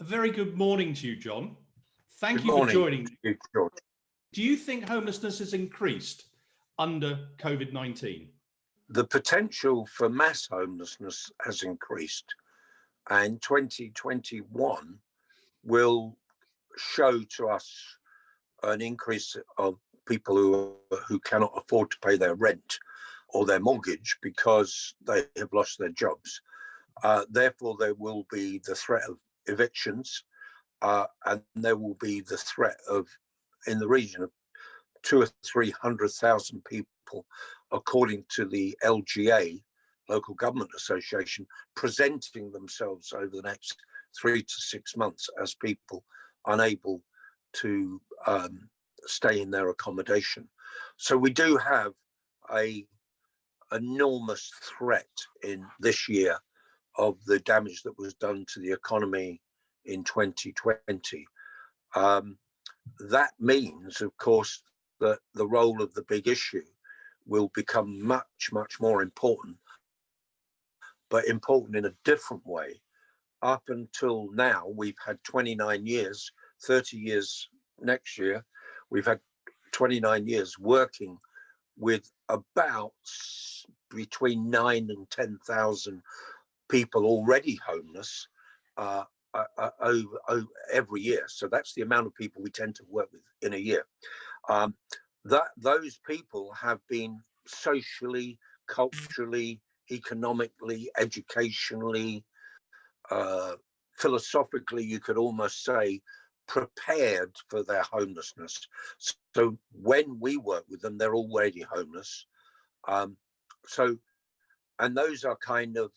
A very good morning to you, John. Thank Good you for morning joining. to you, George. Do you think homelessness has increased under COVID-19? The potential for mass homelessness has increased, and 2021 will show to us an increase of people who cannot afford to pay their rent or their mortgage because they have lost their jobs. Therefore, there will be the threat of evictions, and there will be the threat of, in the region of 200,000 or 300,000 people, according to the LGA, Local Government Association, presenting themselves over the next 3 to 6 months as people unable to stay in their accommodation. So we do have a enormous threat in this year of the damage that was done to the economy in 2020. That means, of course, that the role of the big issue will become much, much more important, but important in a different way. Up until now, we've had 29 years, 30 years next year, we've had 29 years working with about between 9 and 10,000 people already homeless over every year. So that's the amount of people we tend to work with in a year. Those people have been socially, culturally, economically, educationally, philosophically, you could almost say, prepared for their homelessness. So when we work with them, they're already homeless. And those are kind of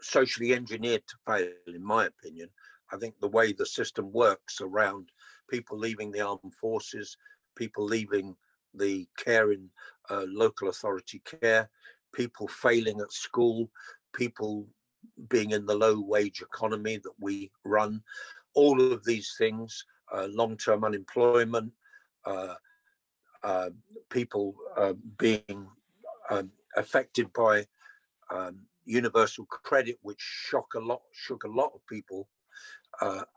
socially engineered to fail, in my opinion. I think the way the system works around people leaving the armed forces, people leaving the care in local authority care, people failing at school, people being in the low wage economy that we run, all of these things, long-term unemployment, people being affected by universal credit, which shook a lot of people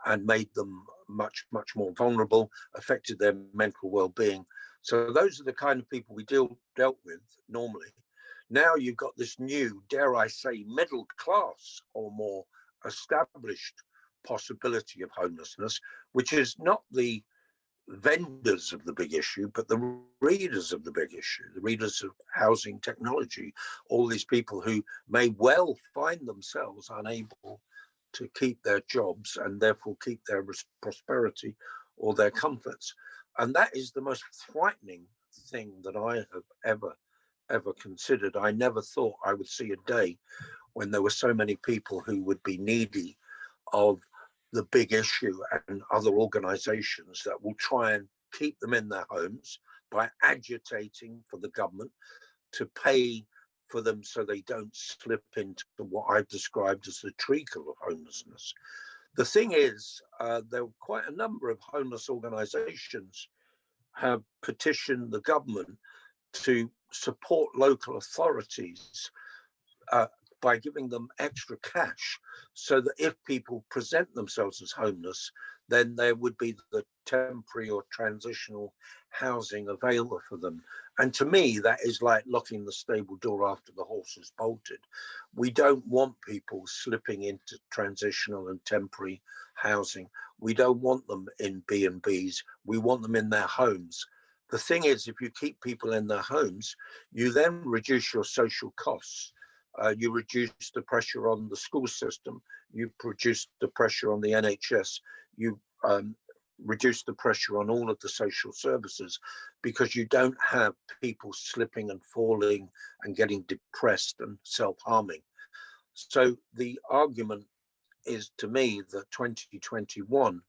and made them much more vulnerable, affected their mental well-being. So those are the kind of people we dealt with normally. Now you've got this new, dare I say, middle class or more established possibility of homelessness, which is not the vendors of the big issue, but the readers of the big issue, the readers of housing technology, all these people who may well find themselves unable to keep their jobs and therefore keep their prosperity or their comforts. And that is the most frightening thing that I have ever considered. I never thought I would see a day when there were so many people who would be needy of the big issue and other organizations that will try and keep them in their homes by agitating for the government to pay for them so they don't slip into what I've described as the treacle of homelessness. The thing is, there are quite a number of homeless organizations have petitioned the government to support local authorities by giving them extra cash, so that if people present themselves as homeless, then there would be the temporary or transitional housing available for them. And to me, that is like locking the stable door after the horse has bolted. We don't want people slipping into transitional and temporary housing. We don't want them in B&Bs. We want them in their homes. The thing is, if you keep people in their homes, you then reduce your social costs. You reduce the pressure on the school system, you reduce the pressure on the NHS, you reduce the pressure on all of the social services, because you don't have people slipping and falling and getting depressed and self-harming. So the argument is, to me, that 2021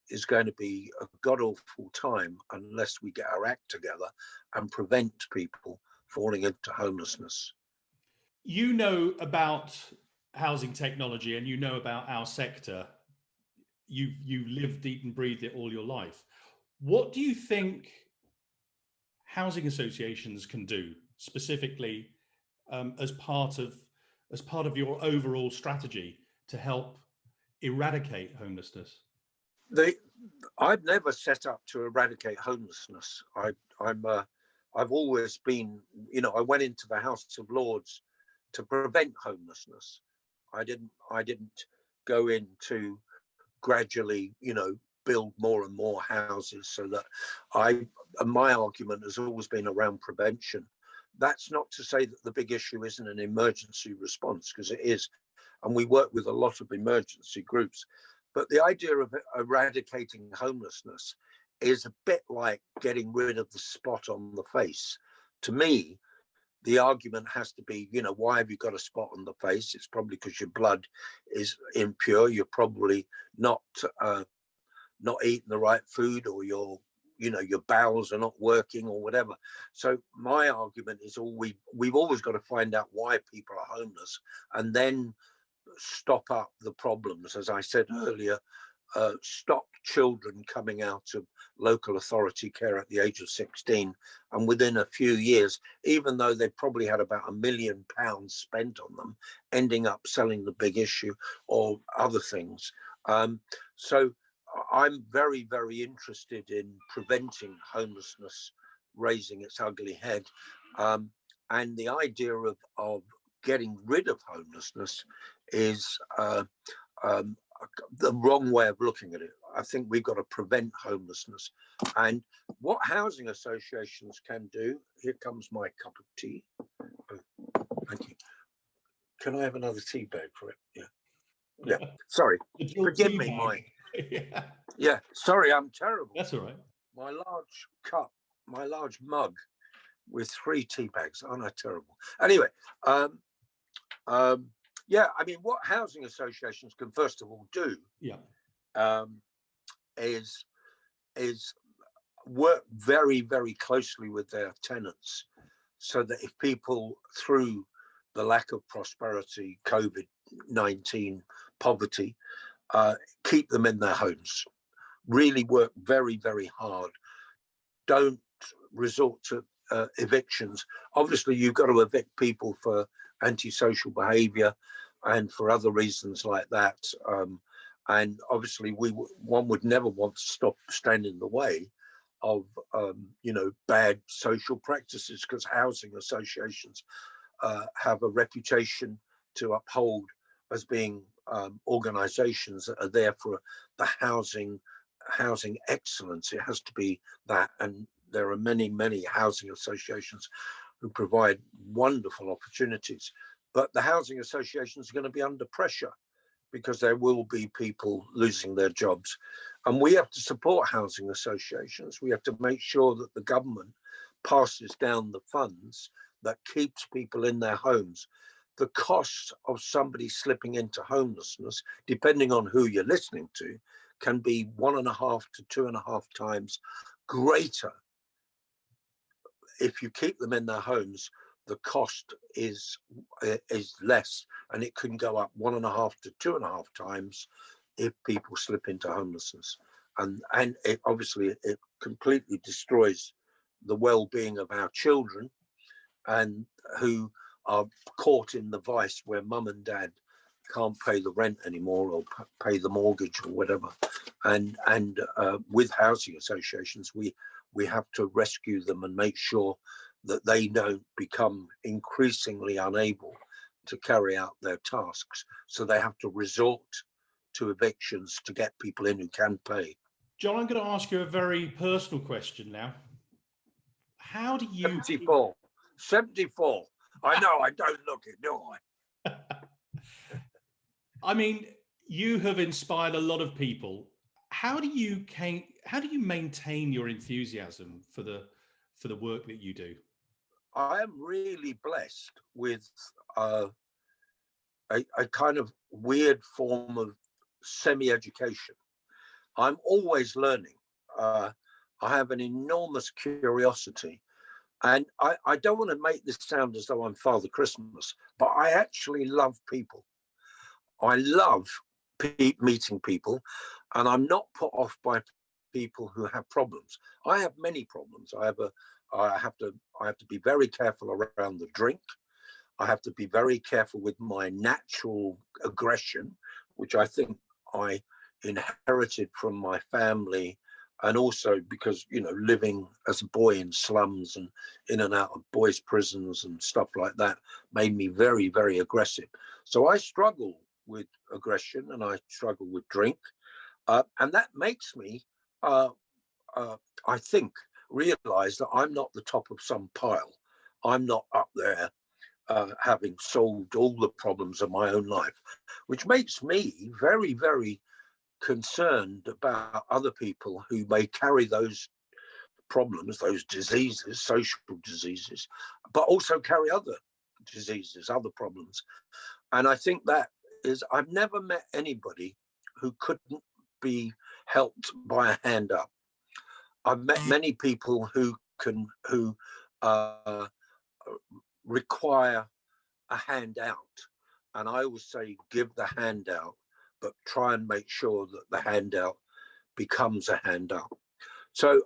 is going to be a god-awful time unless we get our act together and prevent people falling into homelessness. You know about housing technology and you know about our sector. You've lived, eaten, and breathed it all your life. What do you think housing associations can do specifically as part of your overall strategy to help eradicate homelessness? I've never set up to eradicate homelessness. I've always been, I went into the House of Lords to prevent homelessness. I didn't go in to gradually, build more and more houses. So that my argument has always been around prevention. That's not to say that the big issue isn't an emergency response, because it is, and we work with a lot of emergency groups. But the idea of eradicating homelessness is a bit like getting rid of the spot on the face. To me, the argument has to be, why have you got a spot on the face? It's probably because your blood is impure. You're probably not eating the right food, or your bowels are not working, or whatever. So my argument is we've always got to find out why people are homeless, and then stop up the problems. As I said earlier, stop children coming out of local authority care at the age of 16, and within a few years, even though they probably had about £1 million spent on them, ending up selling the Big Issue or other things. So I'm very, very interested in preventing homelessness raising its ugly head, and the idea of getting rid of homelessness is the wrong way of looking at it. I think we've got to prevent homelessness. And what housing associations can do, here comes my cup of tea. Oh, thank you. Can I have another tea bag for it? Yeah. Sorry. Forgive me, Mike. Yeah. Sorry, I'm terrible. That's all right. My large mug with 3 tea bags. Aren't I terrible? Anyway, yeah, I mean, what housing associations can first of all do, is work very, very closely with their tenants, so that if people, through the lack of prosperity, COVID-19, poverty, keep them in their homes. Really work very, very hard. Don't resort to evictions. Obviously, you've got to evict people for antisocial behavior and for other reasons like that. And obviously, one would never want to stand in the way of bad social practices, because housing associations have a reputation to uphold as being organizations that are there for the housing excellence. It has to be that, and there are many, many housing associations who provide wonderful opportunities. But the housing associations are going to be under pressure, because there will be people losing their jobs. And we have to support housing associations. We have to make sure that the government passes down the funds that keeps people in their homes. The cost of somebody slipping into homelessness, depending on who you're listening to, can be 1.5 to 2.5 times greater. If you keep them in their homes, the cost is less, and it can go up 1.5 to 2.5 times if people slip into homelessness. And it obviously it completely destroys the well-being of our children, and who are caught in the vice where mum and dad can't pay the rent anymore, or pay the mortgage or whatever. And with housing associations, we have to rescue them and make sure that they don't become increasingly unable to carry out their tasks. So they have to resort to evictions to get people in who can pay. John, I'm going to ask you a very personal question now. How do you... 74. I know, I don't look it, do I? I mean, you have inspired a lot of people. How do you maintain your enthusiasm for the work that you do? I am really blessed with a kind of weird form of semi-education. I'm always learning. I have an enormous curiosity. And I don't want to make this sound as though I'm Father Christmas, but I actually love people. I love meeting people, and I'm not put off by people who have problems. I have many problems. I have to be very careful around the drink. I have to be very careful with my natural aggression, which I think I inherited from my family, and also because, you know, living as a boy in slums and in and out of boys' prisons and stuff like that made me very, very aggressive. So I struggle with aggression and I struggle with drink. And that makes me, I think, realize that I'm not the top of some pile. I'm not up there having solved all the problems of my own life, which makes me very, very concerned about other people who may carry those problems, those diseases, social diseases, but also carry other diseases, other problems. And I think that is, I've never met anybody who couldn't be helped by a hand up. I've met many people who uh, require a handout. And I always say, give the handout, but try and make sure that the handout becomes a handout. So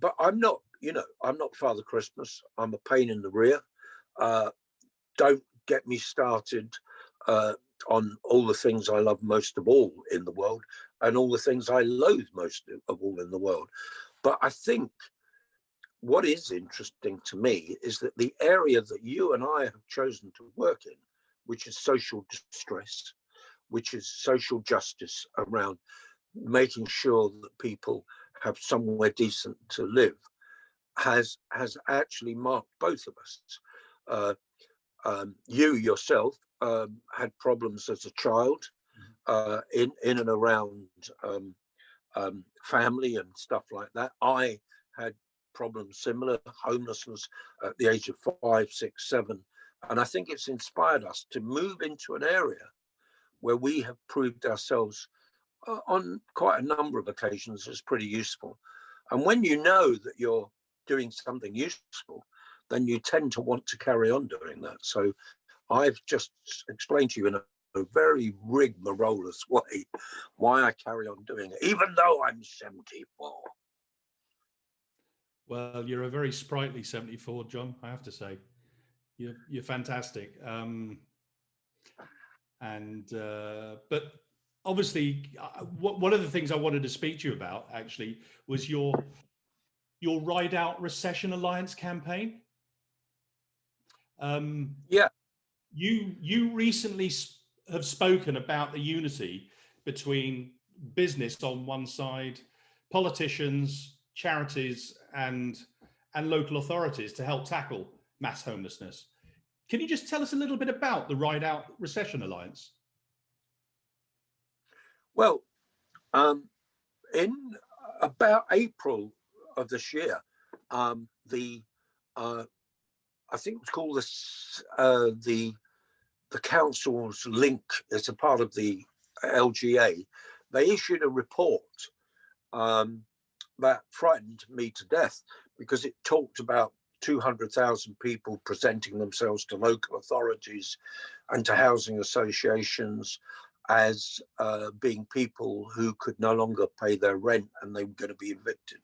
but I'm not, you know, I'm not Father Christmas. I'm a pain in the rear. Don't get me started on all the things I love most of all in the world and all the things I loathe most of all in the world. But I think what is interesting to me is that the area that you and I have chosen to work in, which is social distress, which is social justice around making sure that people have somewhere decent to live, has actually marked both of us. You yourself had problems as a child in and around family and stuff like that. I had problems similar, homelessness at the age of 5, 6, 7. And I think it's inspired us to move into an area where we have proved ourselves on quite a number of occasions as pretty useful. And when you know that you're doing something useful, then you tend to want to carry on doing that. So I've just explained to you in a very rigmarolous way why I carry on doing it, even though I'm 74. Well, you're a very sprightly 74, John, I have to say. You're fantastic. But obviously, one of the things I wanted to speak to you about actually was your Ride Out Recession Alliance campaign. Yeah. You recently have spoken about the unity between business on one side, politicians, charities, and local authorities to help tackle mass homelessness. Can you just tell us a little bit about the Ride Out Recession Alliance? Well, in about April of this year, the I think it's called the council's link as a part of the LGA. They issued a report that frightened me to death because it talked about 200,000 people presenting themselves to local authorities and to housing associations as being people who could no longer pay their rent and they were going to be evicted.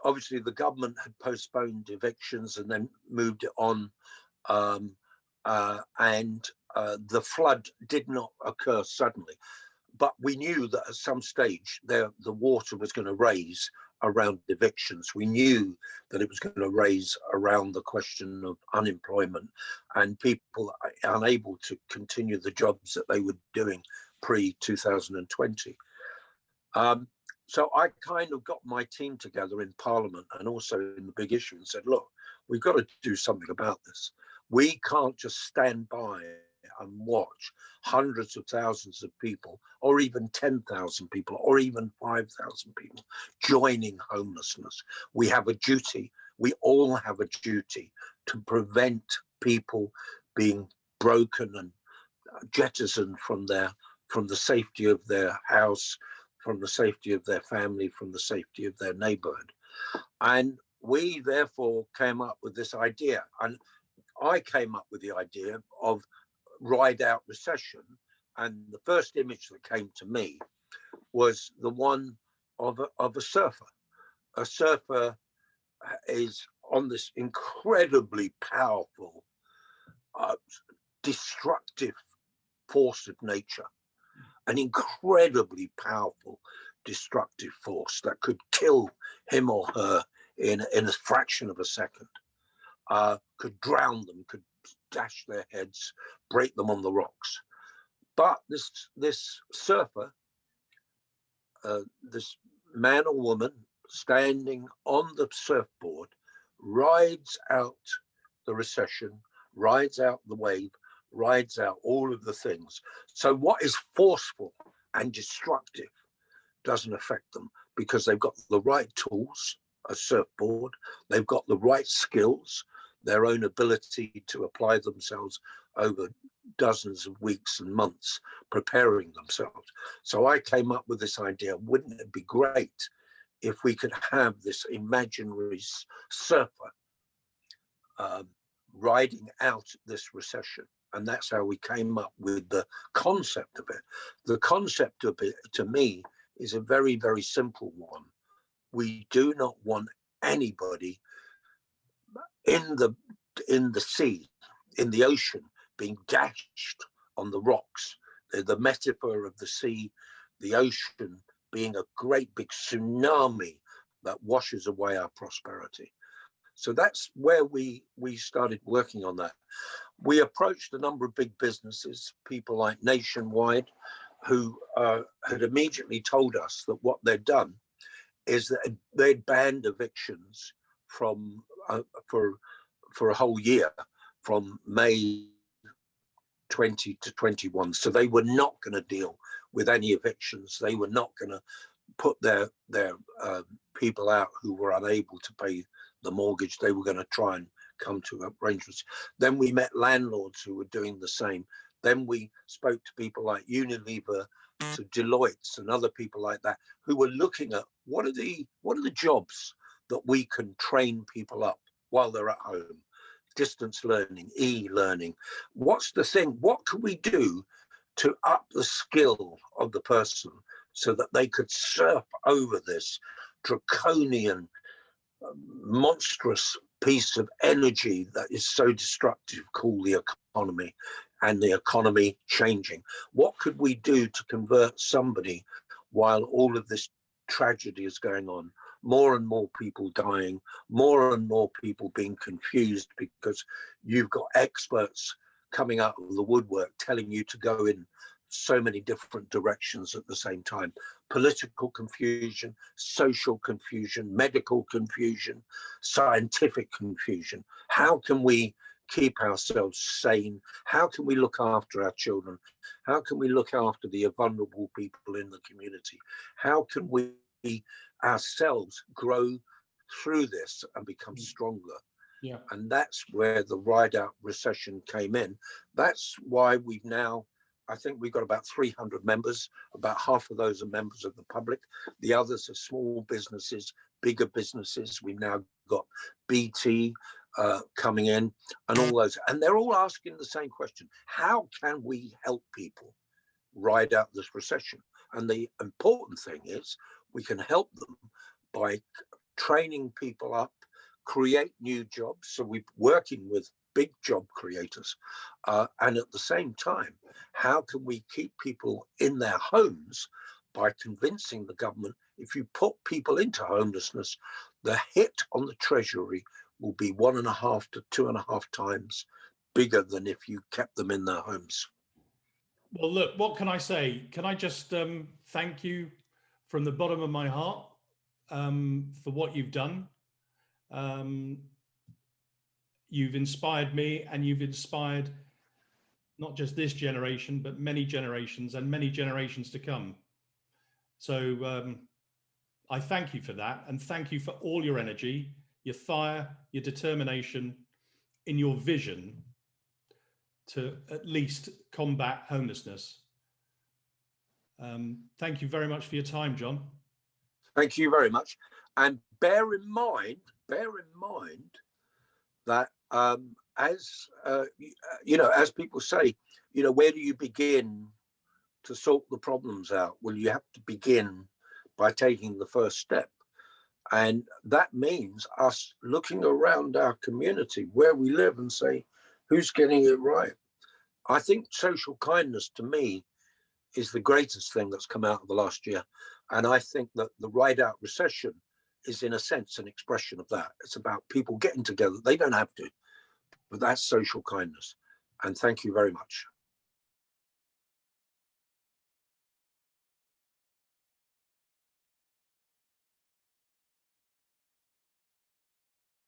Obviously, the government had postponed evictions and then moved it on, and the flood did not occur suddenly. But we knew that at some stage the water was going to raise around evictions. We knew that it was going to raise around the question of unemployment and people unable to continue the jobs that they were doing pre-2020. So I kind of got my team together in Parliament and also in the big issue and said, look, we've got to do something about this. We can't just stand by and watch hundreds of thousands of people, or even 10,000 people, or even 5,000 people joining homelessness. We have a duty. We all have a duty to prevent people being broken and jettisoned from the safety of their house, from the safety of their family, from the safety of their neighborhood. And we therefore came up with this idea. And I came up with the idea of Ride Out Recession. And the first image that came to me was the one of a surfer. A surfer is on this incredibly powerful, destructive force of nature. an incredibly powerful destructive force that could kill him or her in a fraction of a second, could drown them, could dash their heads, break them on the rocks. But this surfer, this man or woman standing on the surfboard, rides out the recession, rides out the wave, rides out all of the things. So what is forceful and destructive doesn't affect them, because they've got the right tools, a surfboard, they've got the right skills, their own ability to apply themselves over dozens of weeks and months preparing themselves. So I came up with this idea: wouldn't it be great if we could have this imaginary surfer riding out this recession? And that's how we came up with the concept of it. The concept of it, to me, is a very, very simple one. We do not want anybody in the sea, in the ocean, being dashed on the rocks. The metaphor of the sea, the ocean being a great big tsunami that washes away our prosperity. So that's where we started working on that. We approached a number of big businesses, people like Nationwide, who had immediately told us that what they'd done is that they'd banned evictions from for a whole year, from May 20 to 21. So they were not going to deal with any evictions. They were not going to put their people out who were unable to pay the mortgage. They were going to try and come to arrangements. Then we met landlords who were doing the same. Then we spoke to people like Unilever, to Deloitte and other people like that, who were looking at what are the jobs that we can train people up while they're at home. Distance learning, e-learning. What's the thing? What can we do to up the skill of the person so that they could surf over this draconian, monstrous piece of energy that is so destructive called the economy, and the economy changing? What could we do to convert somebody while all of this tragedy is going on? More and more people dying, more and more people being confused because you've got experts coming out of the woodwork telling you to go in so many different directions at the same time. Political confusion, social confusion, medical confusion, scientific confusion. How can we keep ourselves sane? How can we look after our children? How can we look after the vulnerable people in the community? How can we ourselves grow through this and become stronger? Yeah. And that's where the ride out recession came in. That's why we've now, I think we've got about 300 members. About half of those are members of the public. The others are small businesses, bigger businesses. We've now got BT coming in and all those. And they're all asking the same question: how can we help people ride out this recession? And the important thing is we can help them by training people up, create new jobs. So we're working with big job creators. And at the same time, how can we keep people in their homes by convincing the government, if you put people into homelessness, the hit on the Treasury will be 1.5 to 2.5 times bigger than if you kept them in their homes. Well, look, what can I say? Can I just thank you from the bottom of my heart for what you've done? You've inspired me, and you've inspired not just this generation, but many generations and many generations to come. So I thank you for that, and thank you for all your energy, your fire, your determination, in your vision to at least combat homelessness. Thank you very much for your time, John. Thank you very much. And bear in mind that as as people say, where do you begin to sort the problems out? Well, you have to begin by taking the first step. And that means us looking around our community where we live and say, who's getting it right? I think social kindness, to me, is the greatest thing that's come out of the last year. And I think that the Ride Out Recession is, in a sense, an expression of that. It's about people getting together. They don't have to, but that's social kindness. And thank you very much.